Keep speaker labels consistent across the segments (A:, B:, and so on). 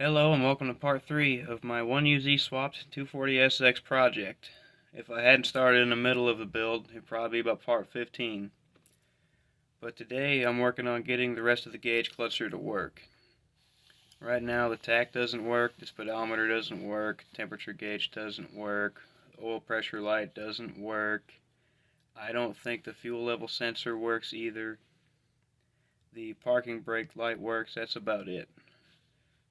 A: Hello and welcome to part 3 of my 1UZ swapped 240SX project. If I hadn't started in the middle of the build, it'd probably be about part 15. But today I'm working on getting the rest of the gauge cluster to work. Right now the tach doesn't work, the speedometer doesn't work, temperature gauge doesn't work, the oil pressure light doesn't work. I don't think the fuel level sensor works either. The parking brake light works, that's about it.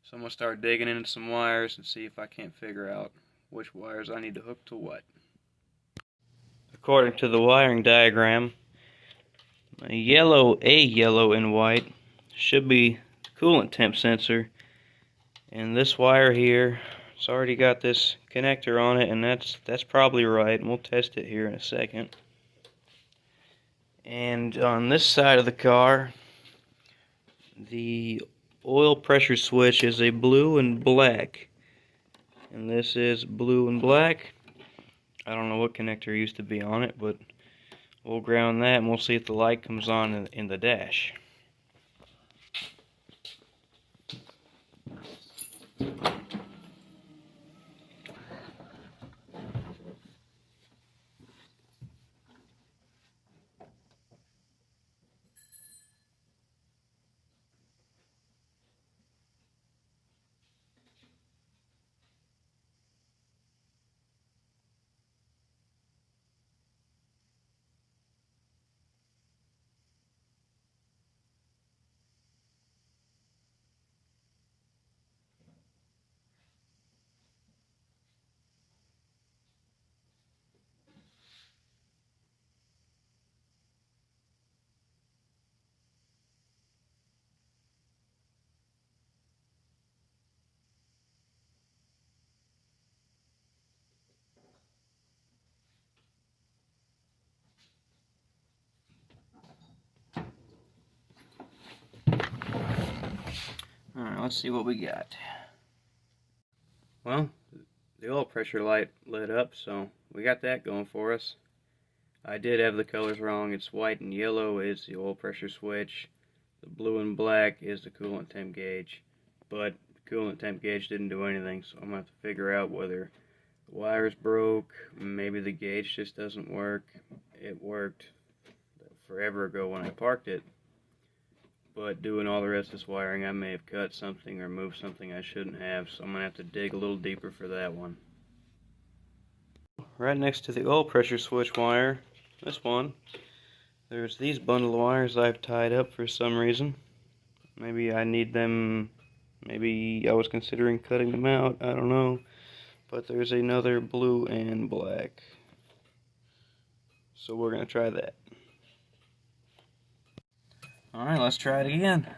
A: So I'm going to start digging into some wires and see if I can't figure out which wires I need to hook to what. According to the wiring diagram, a yellow and white should be the coolant temp sensor. And this wire here, it's already got this connector on it, and that's probably right. And we'll test it here in a second. And on this side of the car, the oil pressure switch is a blue and black, and this is blue and black. I don't know what connector used to be on it, but we'll ground that and we'll see if the light comes on in the dash. Alright, let's see what we got. Well, the oil pressure light lit up, so we got that going for us. I did have the colors wrong. It's white and yellow is the oil pressure switch. The blue and black is the coolant temp gauge. But the coolant temp gauge didn't do anything, so I'm going to have to figure out whether the wires broke, maybe the gauge just doesn't work. It worked forever ago when I parked it. But doing all the rest of this wiring, I may have cut something or moved something I shouldn't have, so I'm going to have to dig a little deeper for that one. Right next to the oil pressure switch wire, this one, there's these bundle of wires I've tied up for some reason. Maybe I need them, maybe I was considering cutting them out, I don't know. But there's another blue and black. So we're going to try that. Alright, let's try it again.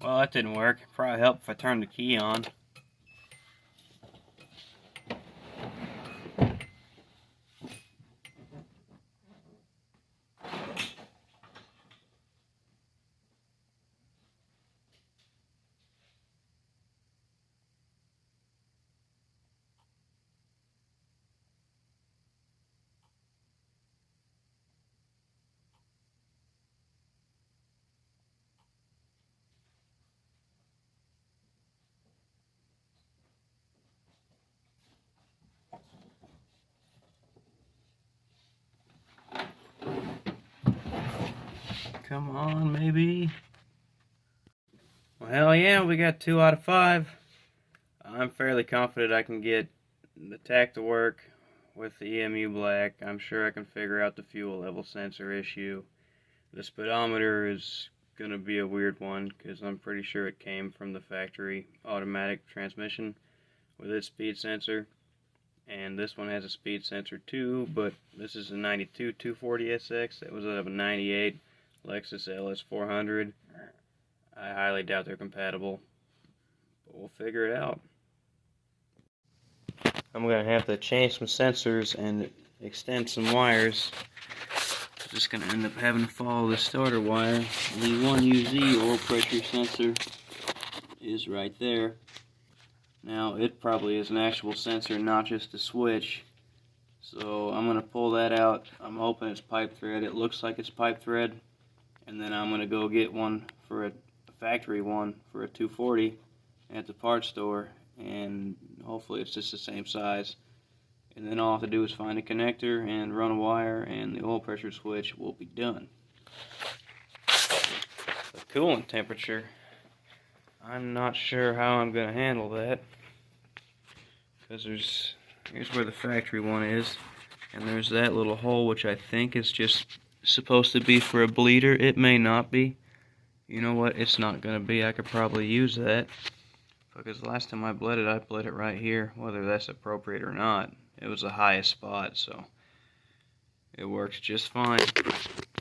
A: Well, that didn't work. Probably help if I turned the key on. Come on, maybe. Well, hell yeah, we got 2 out of 5. I'm fairly confident I can get the tach to work with the EMU black. I'm sure I can figure out the fuel level sensor issue. The speedometer is going to be a weird one because I'm pretty sure it came from the factory automatic transmission with its speed sensor. and this one has a speed sensor too, but this is a 92 240SX. That was out of a 98 Lexus LS400. I highly doubt they're compatible, but we'll figure it out. I'm going to have to change some sensors and extend some wires. I'm just going to end up having to follow the starter wire. The 1UZ oil pressure sensor is right there. Now it probably is an actual sensor, not just a switch. So I'm going to pull that out. I'm hoping it's pipe thread. It looks like it's pipe thread. And then I'm going to go get one for a factory one for a 240 at the parts store. And hopefully it's just the same size. And then all I have to do is find a connector and run a wire, and the oil pressure switch will be done. The coolant temperature, I'm not sure how I'm going to handle that, because here's where the factory one is, and there's that little hole which I think is just supposed to be for a bleeder. It may not be. You know what, it's not going to be. I could probably use that, because the last time I bled it right here, whether that's appropriate or not. It was the highest spot, so it works just fine.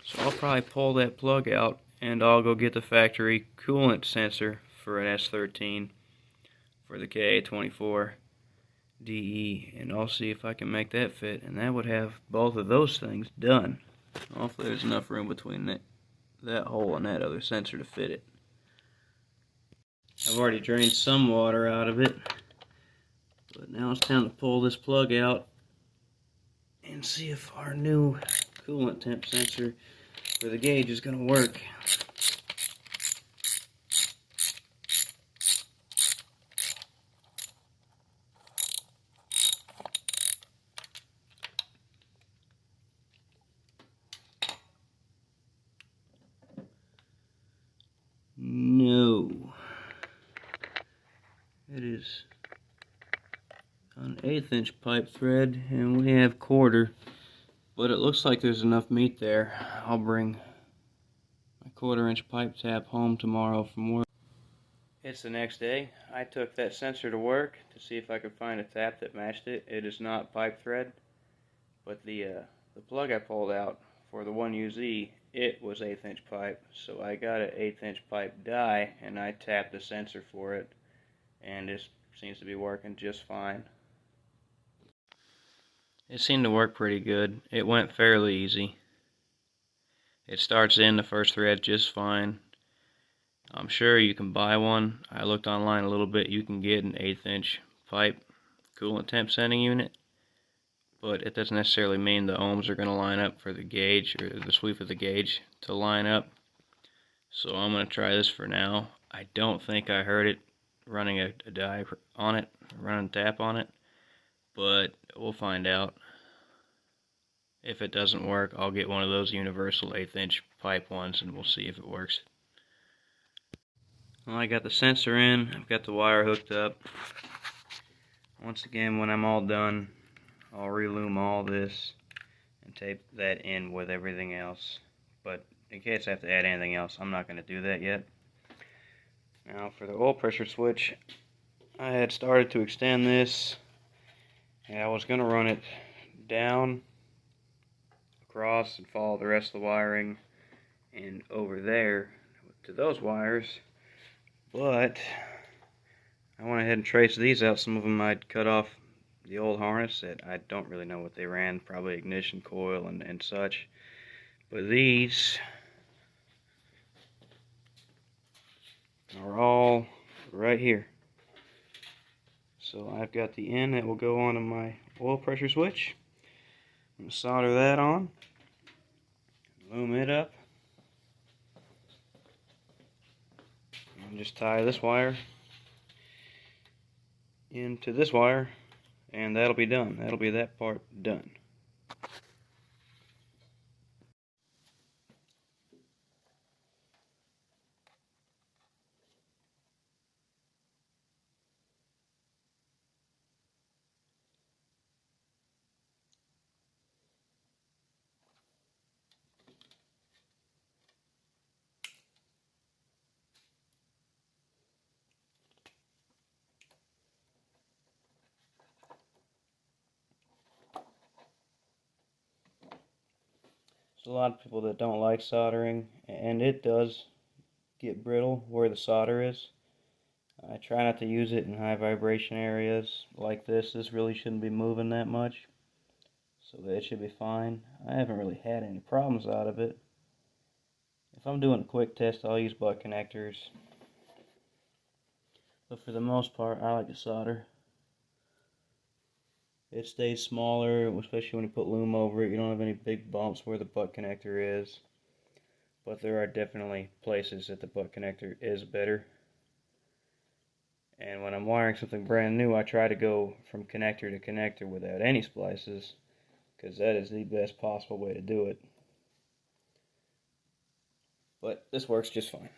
A: So I'll probably pull that plug out, and I'll go get the factory coolant sensor for an S13 for the KA24DE, and I'll see if I can make that fit, and that would have both of those things done. Hopefully there's enough room between that hole and that other sensor to fit it. I've already drained some water out of it, but now it's time to pull this plug out and see if our new coolant temp sensor for the gauge is going to work. No. It is an 1/8 inch pipe thread, and we have 1/4, but it looks like there's enough meat there. I'll bring my 1/4 inch pipe tap home tomorrow from work. It's the next day. I took that sensor to work to see if I could find a tap that matched it. It is not pipe thread, but the plug I pulled out for the 1UZ, it was 1/8 inch pipe, so I got an 1/8 inch pipe die and I tapped the sensor for it, and it seems to be working just fine. It seemed to work pretty good. It went fairly easy. It starts in the first thread just fine. I'm sure you can buy one. I looked online a little bit. You can get an 1/8 inch pipe coolant temp sending unit, but it doesn't necessarily mean the ohms are going to line up for the gauge or the sweep of the gauge to line up. So I'm going to try this for now. I don't think I heard it running a die on it, running a tap on it, but we'll find out. If it doesn't work, I'll get one of those universal 1/8 inch pipe ones and we'll see if it works. Well, I got the sensor in, I've got the wire hooked up. Once again, when I'm all done, I'll relume all this and tape that in with everything else. But in case I have to add anything else, I'm not going to do that yet. Now for the oil pressure switch, I had started to extend this, and I was going to run it down, across, and follow the rest of the wiring and over there to those wires. But I went ahead and traced these out. Some of them I'd cut off the old harness that I don't really know what they ran, probably ignition coil and such. But these are all right here. So I've got the end that will go onto my oil pressure switch. I'm going to solder that on, loom it up, and just tie this wire into this wire, and that'll be done. That'll be that part done. There's a lot of people that don't like soldering, and it does get brittle where the solder is. I try not to use it in high vibration areas like this. This really shouldn't be moving that much, so that it should be fine. I haven't really had any problems out of it. If I'm doing a quick test, I'll use butt connectors. But for the most part, I like to solder. It stays smaller, especially when you put loom over it. You don't have any big bumps where the butt connector is. But there are definitely places that the butt connector is better. And when I'm wiring something brand new, I try to go from connector to connector without any splices, because that is the best possible way to do it. But this works just fine.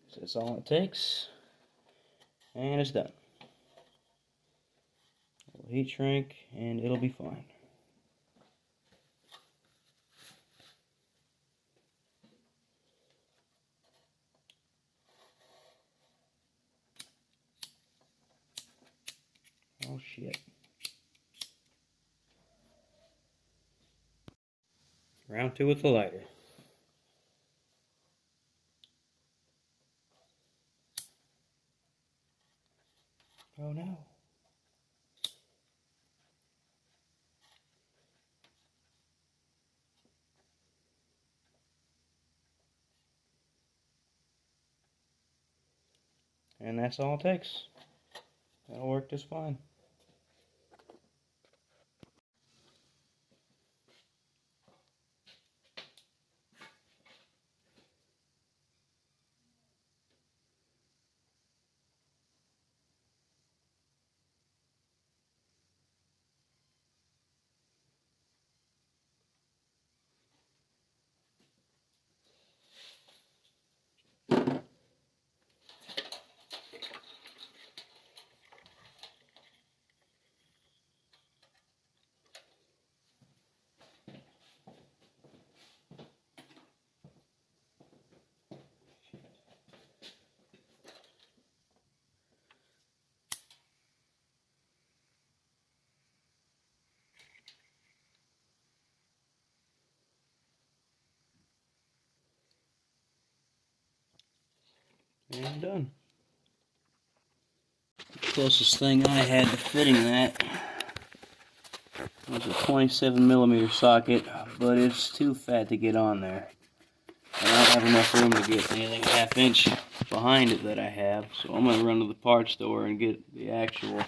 A: So that's all it takes, and it's done. It'll heat shrink, and it'll be fine. Oh shit. Round 2 with the lighter. Oh no. And that's all it takes. That'll work just fine. And done. The closest thing I had to fitting that was a 27mm socket, but it's too fat to get on there. I don't have enough room to get anything a half inch behind it that I have, so I'm going to run to the parts store and get the actual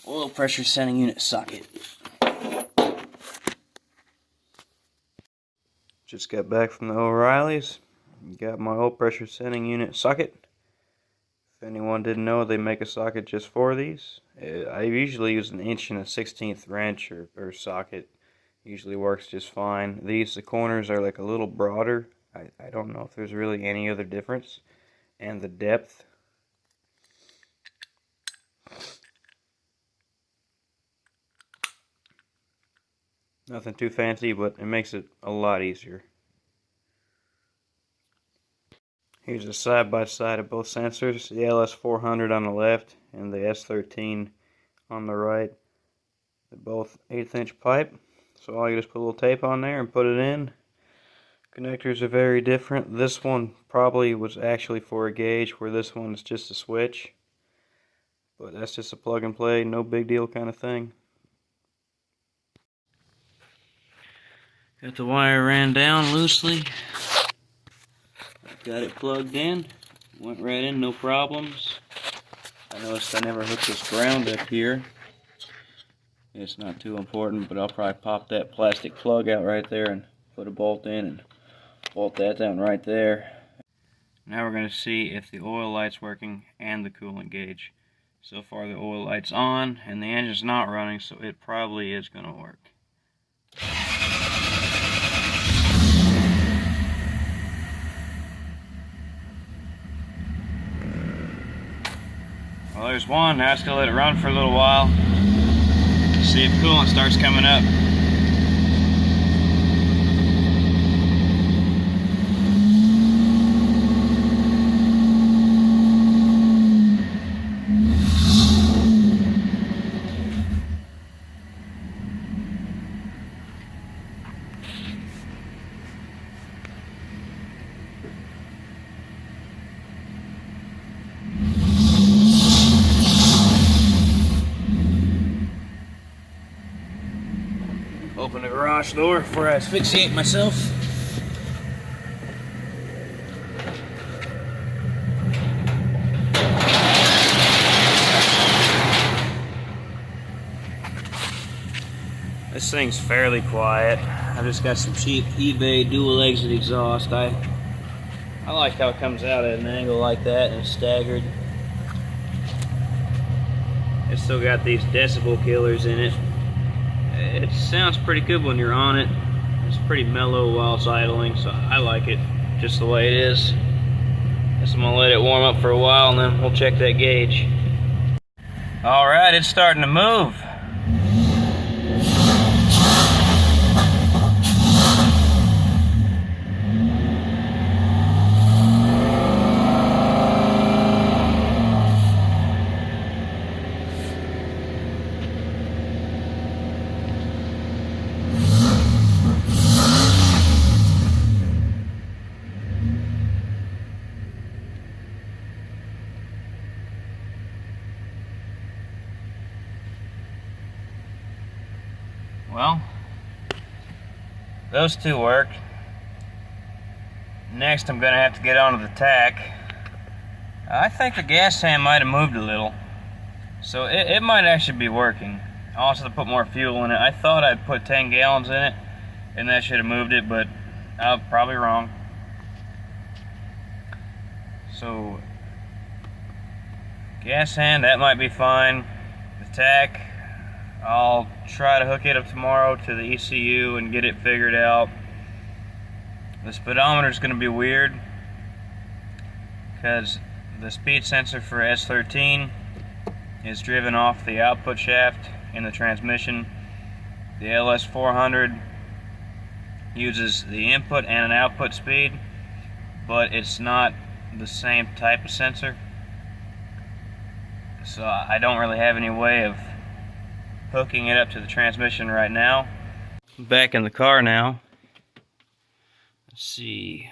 A: oil pressure sending unit socket. Just got back from the O'Reilly's. Got my oil pressure sending unit socket. If anyone didn't know, they make a socket just for these. I usually use an 1 1/16 wrench or socket. Usually works just fine. The corners are like a little broader. I don't know if there's really any other difference. And the depth. Nothing too fancy, but it makes it a lot easier. Here's a side-by-side of both sensors, the LS400 on the left and the S13 on the right. They're both 1/8 inch pipe, so all you just put a little tape on there and put it in. Connectors are very different. This one probably was actually for a gauge, where this one is just a switch. But that's just a plug and play, no big deal kind of thing. Got the wire ran down loosely. Got it plugged in, went right in, no problems. I noticed I never hooked this ground up here. It's not too important, but I'll probably pop that plastic plug out right there and put a bolt in and bolt that down right there. Now we're going to see if the oil light's working and the coolant gauge. So far the oil light's on and the engine's not running, so it probably is going to work. Well, there's one. Now it's gonna let it run for a little while. See if coolant starts coming up. Open the garage door before I asphyxiate myself. This thing's fairly quiet. I just got some cheap eBay dual exit exhaust. I like how it comes out at an angle like that and it's staggered. It's still got these decibel killers in it. It sounds pretty good when you're on it. It's pretty mellow while it's idling, so I like it just the way it is. Guess I'm gonna let it warm up for a while and then we'll check that gauge. Alright, it's starting to move. Well, those two worked. Next I'm going to have to get onto the tach. I think the gas hand might have moved a little, so it might actually be working. I'll also put more fuel in it. I thought I'd put 10 gallons in it and that should have moved it, but I'm probably wrong. So gas hand, that might be fine. The tach, I'll try to hook it up tomorrow to the ECU and get it figured out. The speedometer is going to be weird because the speed sensor for S13 is driven off the output shaft in the transmission. The LS400 uses the input and an output speed, but it's not the same type of sensor. So I don't really have any way of hooking it up to the transmission right now. Back in the car now. Let's see.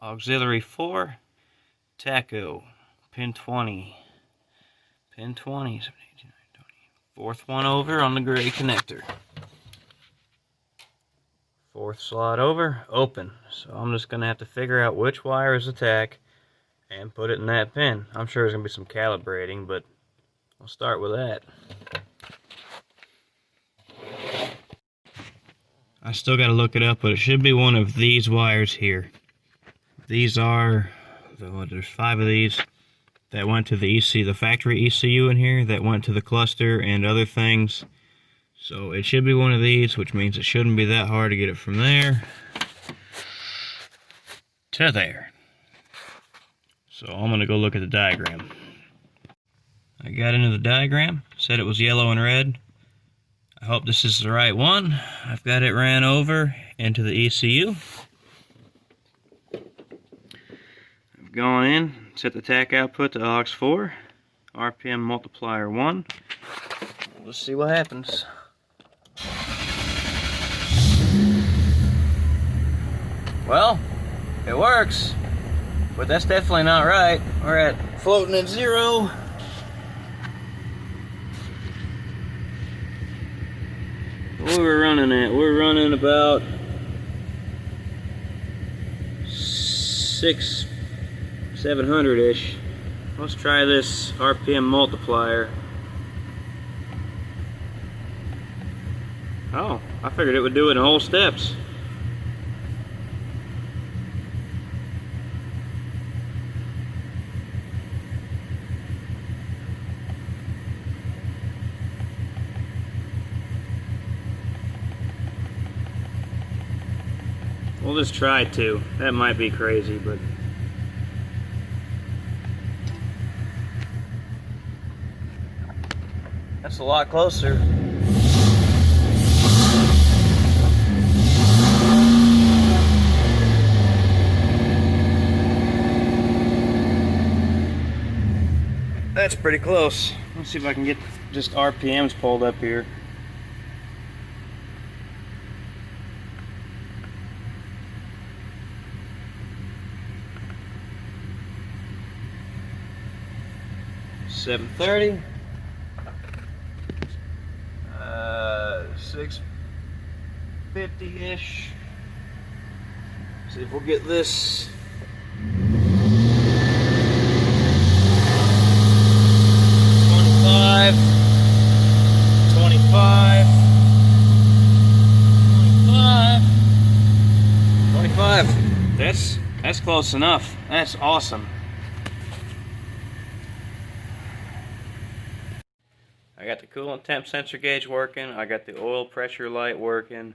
A: Auxiliary 4, tacho, pin 20. Pin 20, 17, 18, 19, 20. Fourth one over on the gray connector. Fourth slot over, open. So I'm just going to have to figure out which wire is the tach and put it in that pin. I'm sure there's going to be some calibrating, but I'll start with that. I still got to look it up, but it should be one of these wires here. These are, there's 5 of these that went to the the factory ECU in here, that went to the cluster and other things. So it should be one of these, which means it shouldn't be that hard to get it from there to there. So I'm going to go look at the diagram. I got into the diagram, said it was yellow and red. I hope this is the right one. I've got it ran over into the ECU. I've gone in, set the tach output to aux4, RPM multiplier 1. Let's see what happens. Well, it works, but that's definitely not right. We're at floating at 0. What we're running at? We're running about 700-ish. Let's try this RPM multiplier. Oh, I figured it would do it in whole steps. We'll just try 2. That might be crazy, but That's a lot closer. That's pretty close. Let's see if I can get just RPMs pulled up here. $730. 650-ish. See if we'll get this. 25, 25, 25. That's close enough. That's awesome. I got the coolant temp sensor gauge working. I got the oil pressure light working.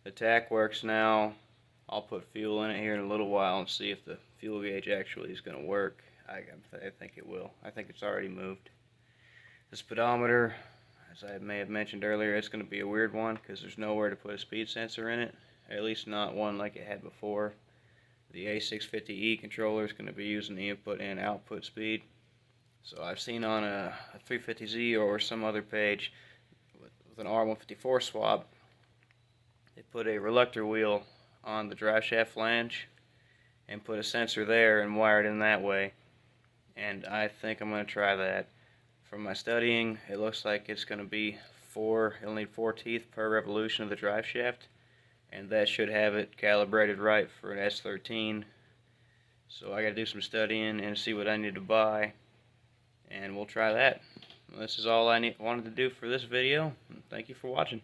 A: The tach works now. I'll put fuel in it here in a little while and see if the fuel gauge actually is going to work. I think it will. I think it's already moved. The speedometer, as I may have mentioned earlier, it's going to be a weird one because there's nowhere to put a speed sensor in it. At least not one like it had before. The A650E controller is going to be using the input and output speed. So I've seen on a 350Z or some other page with an R154 swap, they put a reluctor wheel on the drive shaft flange and put a sensor there and wire it in that way. And I think I'm going to try that. From my studying, it looks like it's going to be it'll need 4 teeth per revolution of the drive shaft, and that should have it calibrated right for an S13. So I got to do some studying and see what I need to buy, and we'll try that. This is all I wanted to do for this video. Thank you for watching.